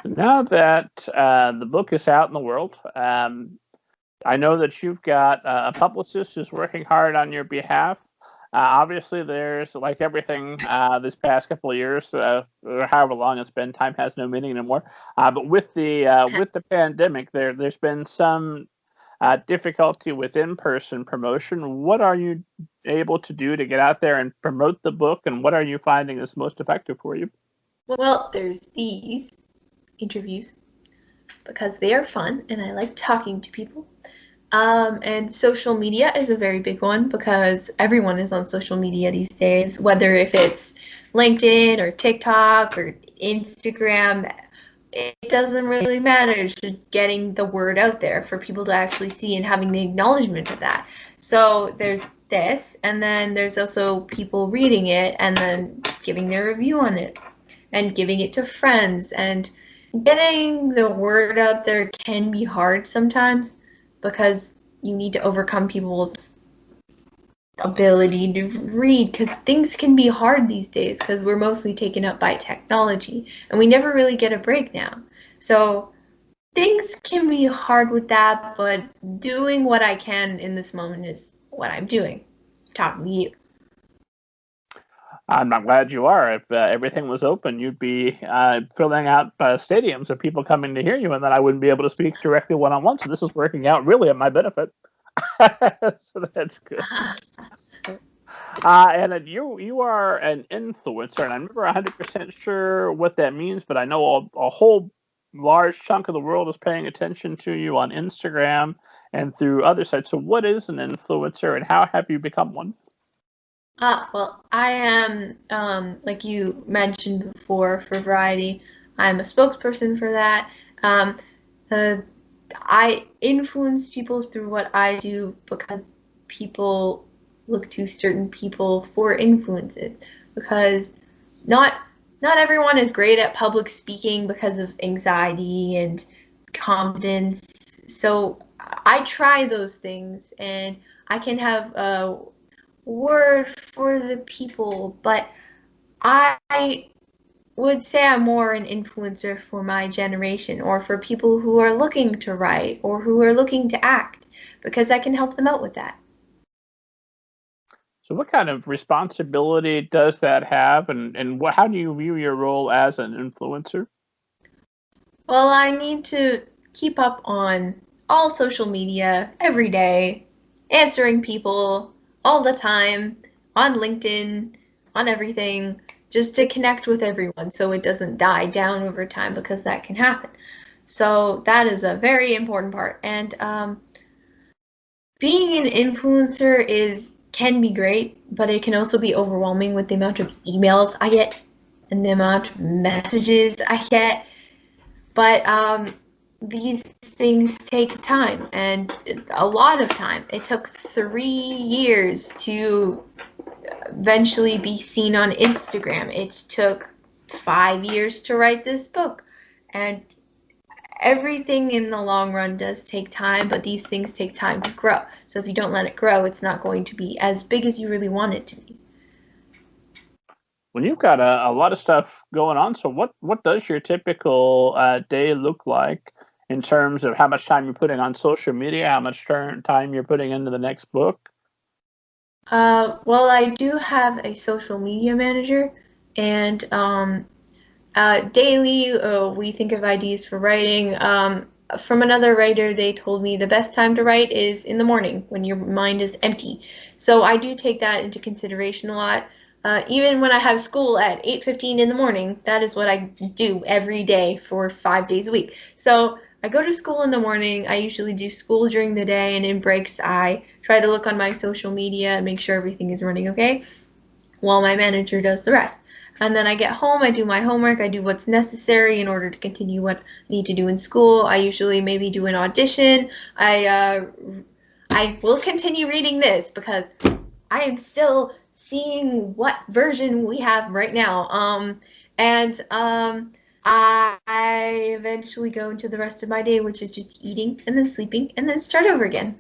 Now that the book is out in the world, I know that you've got a publicist who's working hard on your behalf. Obviously, there's like everything this past couple of years, or however long it's been, time has no meaning anymore. But with the pandemic, there's been some difficulty with in-person promotion. What are you able to do to get out there and promote the book, and what are you finding is most effective for you? Well, there's these interviews because they are fun and I like talking to people. And social media is a very big one because everyone is on social media these days, whether if it's LinkedIn or TikTok or Instagram, it doesn't really matter. It's just getting the word out there for people to actually see and having the acknowledgement of that. So there's this, and then there's also people reading it and then giving their review on it and giving it to friends, and getting the word out there can be hard sometimes because you need to overcome people's ability to read, because things can be hard these days because we're mostly taken up by technology and we never really get a break now. So things can be hard with that, but doing what I can in this moment is what I'm doing, talking to you. I'm not glad you are. If everything was open, you'd be filling out stadiums of people coming to hear you, and then I wouldn't be able to speak directly one-on-one. So this is working out really at my benefit. So that's good. And you are an influencer, and I'm never 100% sure what that means, but I know a whole large chunk of the world is paying attention to you on Instagram and through other sites. So what is an influencer, and how have you become one? Well, I am, like you mentioned before, for Variety. I'm a spokesperson for that. I influence people through what I do because people look to certain people for influences. Because not everyone is great at public speaking because of anxiety and confidence. So I try those things, and I can have a word for the people, but I would say I'm more an influencer for my generation, or for people who are looking to write or who are looking to act, because I can help them out with that. So what kind of responsibility does that have, and how do you view your role as an influencer? Well, I need to keep up on all social media every day, answering people all the time, on LinkedIn, on everything, just to connect with everyone so it doesn't die down over time, because that can happen. So that is a very important part. And being an influencer can be great, but it can also be overwhelming with the amount of emails I get and the amount of messages I get. But these things take time, and a lot of time. It took 3 years to eventually be seen on Instagram. It took 5 years to write this book. And everything in the long run does take time, but these things take time to grow. So if you don't let it grow, it's not going to be as big as you really want it to be. When you've got a lot of stuff going on, so what does your typical day look like in terms of how much time you're putting on social media, how much time you're putting into the next book? Well, I do have a social media manager, and daily we think of ideas for writing. From another writer, they told me the best time to write is in the morning when your mind is empty. So I do take that into consideration a lot. Even when I have school at 8:15 in the morning, that is what I do every day for 5 days a week. So I go to school in the morning. I usually do school during the day, and in breaks I try to look on my social media and make sure everything is running okay, while my manager does the rest. And then I get home, I do my homework, I do what's necessary in order to continue what I need to do in school. I usually maybe do an audition. I will continue reading this because I am still seeing what version we have right now. And I eventually go into the rest of my day, which is just eating and then sleeping and then start over again.